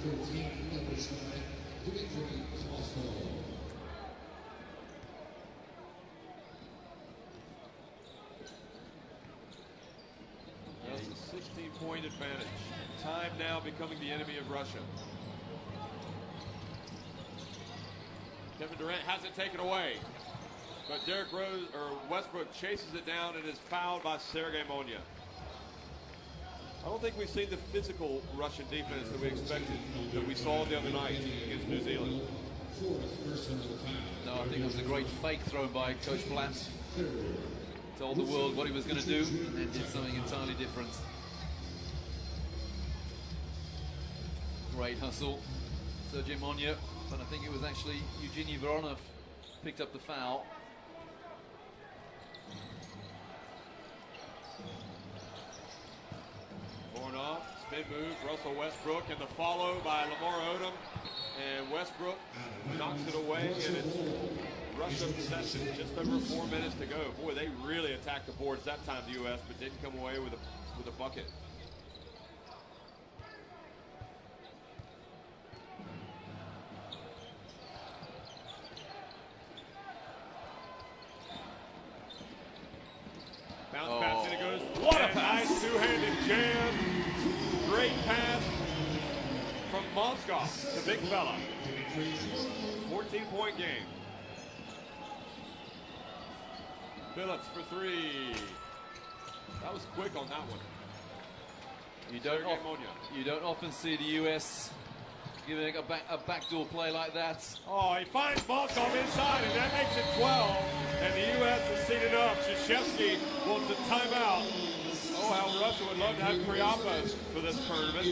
That's a 16-point advantage. Time now becoming the enemy of Russia. Kevin Durant has it taken away, but Westbrook chases it down and is fouled by Sergei Monya. I don't think we've seen the physical Russian defense that we expected, that we saw the other night against New Zealand. No, I think it was a great fake thrown by Coach Blatt. Told the world what he was going to do and did something entirely different. Great hustle, Sergei Monya, but I think it was actually Evgeny Voronov picked up the foul. Voronov, spin move, Russell Westbrook, and the follow by Lamar Odom. And Westbrook knocks it away, and it's Russia possession, just over 4 minutes to go. Boy, they really attacked the boards that time, the U.S., but didn't come away with a bucket. Bounce pass, and it goes. What a pass! Nice two-handed jam. Great pass from Mozgov, the big fella. 14-point game. Phillips for three. That was quick on that one. You don't often see the U.S. giving a backdoor play like that. Oh, he finds Mozgov inside, and that makes it 12. And the U.S. has seen enough. Krzyzewski wants a timeout. Oh, how Russia would love to have Priapos for this tournament.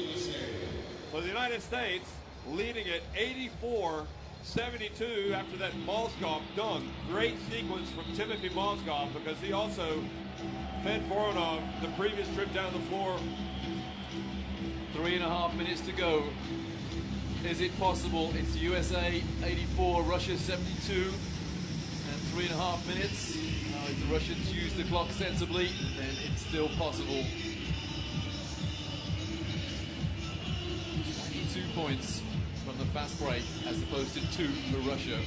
So the United States leading at 84-72 after that Mozgov dunk. Great sequence from Timothy Mozgov, because he also fed Voronov the previous trip down the floor. 3.5 minutes to go. Is it possible? It's USA 84, Russia 72, and 3.5 minutes. Now, if the Russians use the clock sensibly, then it's still possible. 22 points from the fast break, as opposed to 2 for Russia.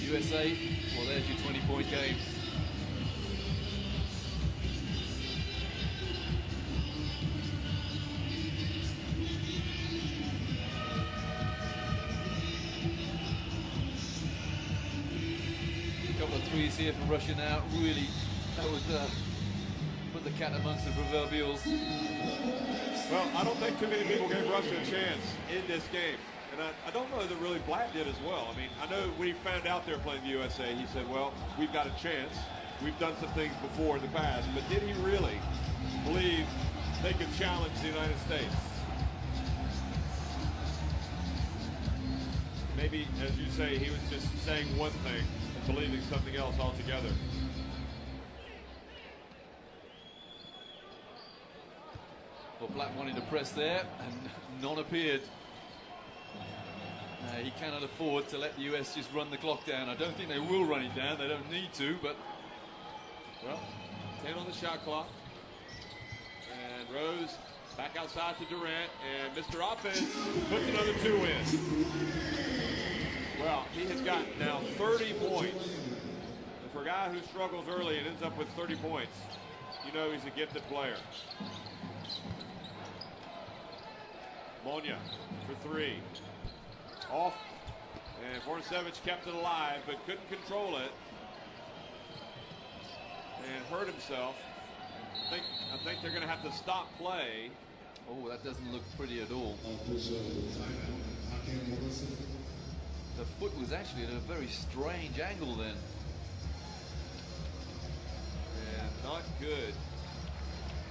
USA, well, there's your 20-point game. Threes here from Russia now. Really, that would put the cat amongst the proverbials. Well, I don't think too many people gave Russia a chance in this game. And I don't know that really Blatt did as well. I mean, I know when he found out they were playing the USA, he said, well, we've got a chance. We've done some things before in the past. But did he really believe they could challenge the United States? Maybe, as you say, he was just saying one thing, believing something else altogether. Well, Blatt wanted to press there, and none appeared. He cannot afford to let the US just run the clock down. I don't think they will run it down. They don't need to, but... Well, 10 on the shot clock. And Rose back outside to Durant, and Mr. Offense puts another 2 in. Well, he has got now 30 points. And for a guy who struggles early and ends up with 30 points, you know he's a gifted player. Monya for 3. Off. And Voracevich kept it alive, but couldn't control it. And hurt himself. I think they're going to have to stop play. Oh, that doesn't look pretty at all. The foot was actually at a very strange angle then. And not good.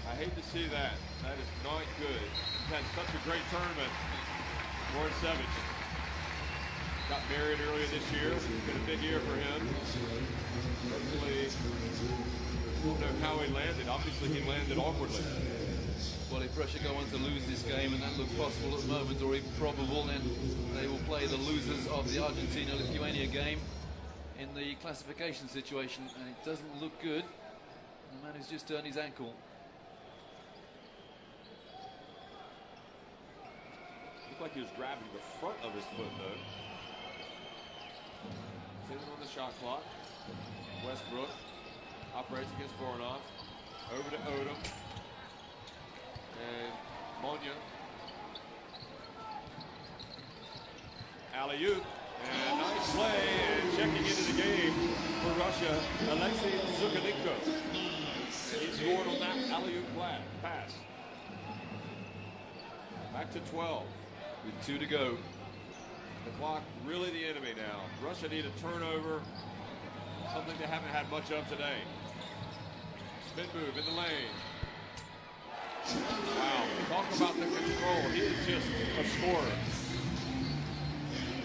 I hate to see that. That is not good. He's had such a great tournament. Voracevich got married earlier this year. It's been a big year for him. Hopefully, I don't know how he landed. Obviously, he landed awkwardly. Well, if Russia go on to lose this game, and that looks possible at the moment, or even probable, then they will play the losers of the Argentina-Lithuania game in the classification situation, and it doesn't look good. The man who's just turned his ankle. like he was grabbing the front of his foot, though. Sitting on the shot clock. Westbrook operates against Voronov. Over to Odom. And Monya. Alley-oop. And nice play. And checking into the game for Russia, Alexei Zukaninko. And he scored on that alley-oop pass. Back to 12. With 2 to go. The clock really the enemy now. Russia need a turnover. Something they haven't had much of today. Spin move in the lane. Wow, talk about the control. He is just a scorer.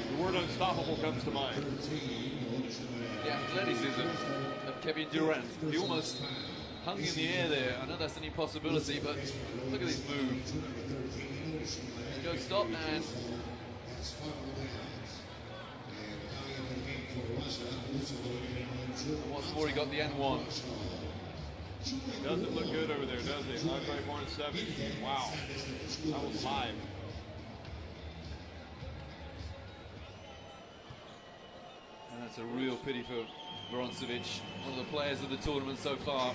The word unstoppable comes to mind. The athleticism of Kevin Durant. He almost hung in the air there. I know that's an impossibility, but look at this move. He goes stop and what's more, he got the N1. Doesn't look good over there, does he? Andre Barnes-7. Wow, that was live. And that's a real pity for Voroncevic, one of the players of the tournament so far.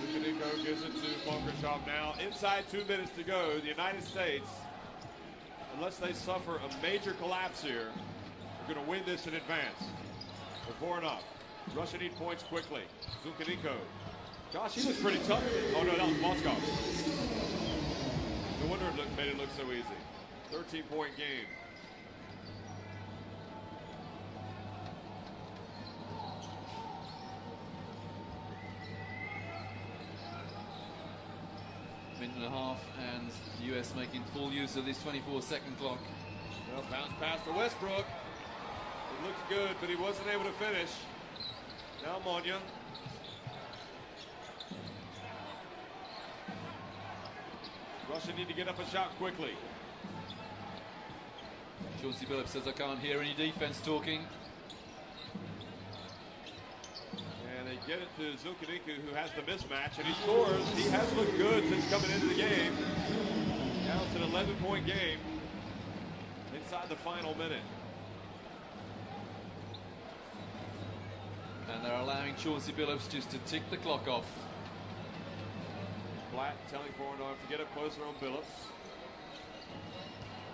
Zukaninko gives it to Mokryshov now. Inside 2 minutes to go. The United States, unless they suffer a major collapse here, are going to win this in advance. For Voronov. Russia need points quickly. Zukaninko. Gosh, he looks pretty tough. Oh no, that was Moskov. No wonder it made it look so easy. 13-point game. Minute and a half, and the US making full use of this 24-second clock. Well, bounce pass to Westbrook. It looks good, but he wasn't able to finish. Now Monya. Russia need to get up a shot quickly. Chauncey Billups says, I can't hear any defense talking. And they get it to Zukaninko, who has the mismatch, and he scores. He has looked good since coming into the game. Now it's an 11-point game inside the final minute. And they're allowing Chauncey Billups just to tick the clock off. Blatt telling Voronov to get up closer on Billups.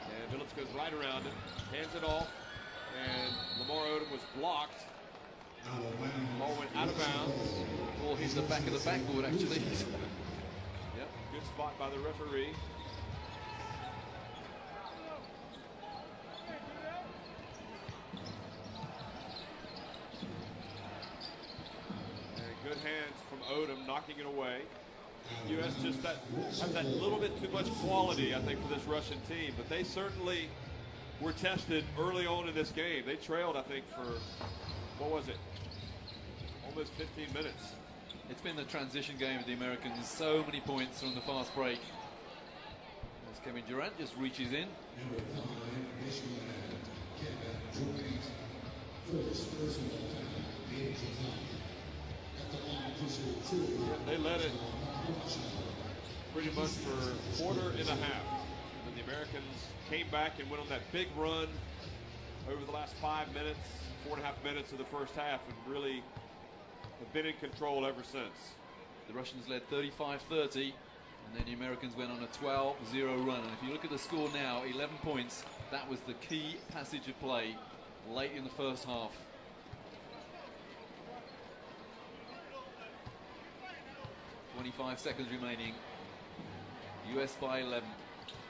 And Billups goes right around him, hands it off, and Lamar Odom was blocked. Ball went out of bounds. Ball hit the back of the backboard, actually. Yep, good spot by the referee. And good hands from Odom, knocking it away. U.S. just have that little bit too much quality, I think, for this Russian team. But they certainly were tested early on in this game. They trailed, I think, for, what was it? Almost 15 minutes. It's been the transition game of the Americans. So many points from the fast break. As Kevin Durant just reaches in. They led it pretty much for a quarter and a half. And the Americans came back and went on that big run over the last 5 minutes, 4.5 minutes of the first half, and really have been in control ever since. The Russians led 35-30, and then the Americans went on a 12-0 run. And if you look at the score now, 11 points, that was the key passage of play late in the first half. .25 seconds remaining. US by 11.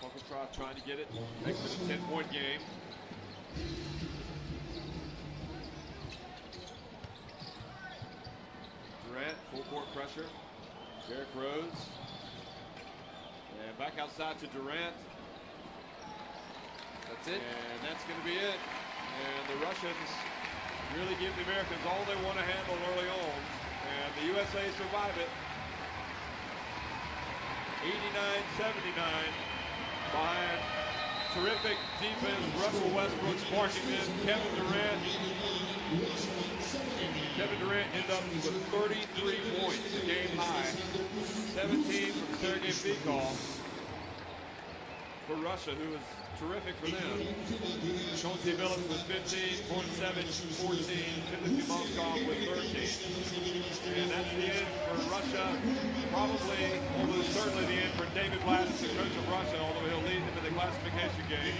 Mokryshov trying to get it, makes it a 10-point game. Durant, full court pressure. Derrick Rose. And back outside to Durant. That's it. And that's going to be it. And the Russians really give the Americans all they want to handle early on. And the USA survive it. 89-79 behind terrific defense. Russell Westbrook sparking this. Kevin Durant ended up with 33 points, a game high. 17 from Sergei Fikov. for Russia, who was terrific for them. Chauncey Billups with 15, Bornsevich 14, Timothy Moskov with 13. And that's the end for Russia. Probably, almost certainly the end for David Blatt, the coach of Russia, although he'll lead them in the classification games.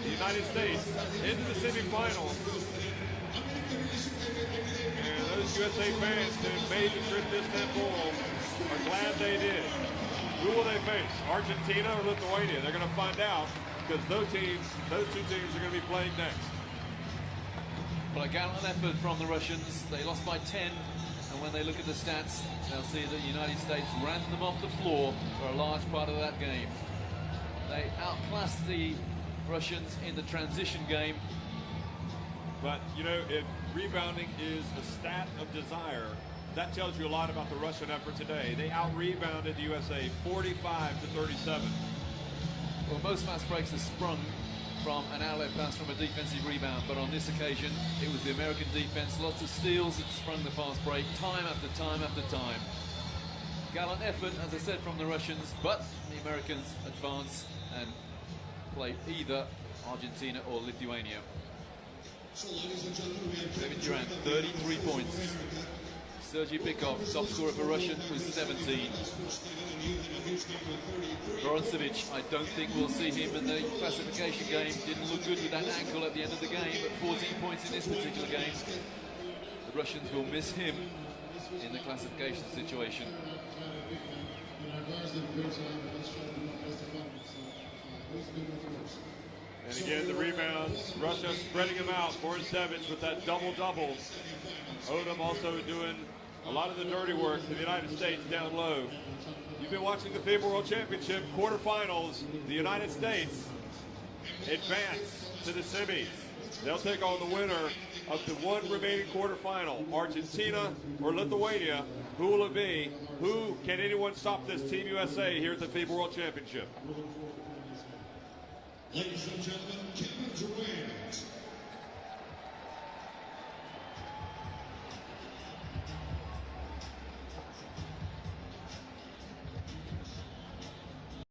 The United States into the semifinals. And those USA fans who made the trip to Istanbul are glad they did. Who will they face? Argentina or Lithuania? They're going to find out, because those two teams are going to be playing next. Well, a gallant effort from the Russians. They lost by 10, and when they look at the stats, they'll see that the United States ran them off the floor for a large part of that game. They outclassed the Russians in the transition game. But, you know, if rebounding is a stat of desire, that tells you a lot about the Russian effort today. They out-rebounded the USA 45-37. Well, most fast breaks are sprung from an outlet pass from a defensive rebound, but on this occasion, it was the American defense. Lots of steals that sprung the fast break, time after time after time. Gallant effort, as I said, from the Russians, but the Americans advance and play either Argentina or Lithuania. Kevin Durant, 33 points. Sergei Bykov, top scorer for Russia, with 17. Bornsevich, I don't think we'll see him in the classification game. Didn't look good with that ankle at the end of the game, but 14 points in this particular game. The Russians will miss him in the classification situation. And again, the rebounds, Russia spreading them out. Bornsevich with that double-double. Odom also doing a lot of the dirty work for the United States down low. You've been watching the FIBA World Championship quarterfinals. The United States advance to the semis. They'll take on the winner of the one remaining quarterfinal, Argentina or Lithuania. Who will it be? Who can anyone stop this Team USA here at the FIBA World Championship? Ladies and gentlemen, Kevin Durant.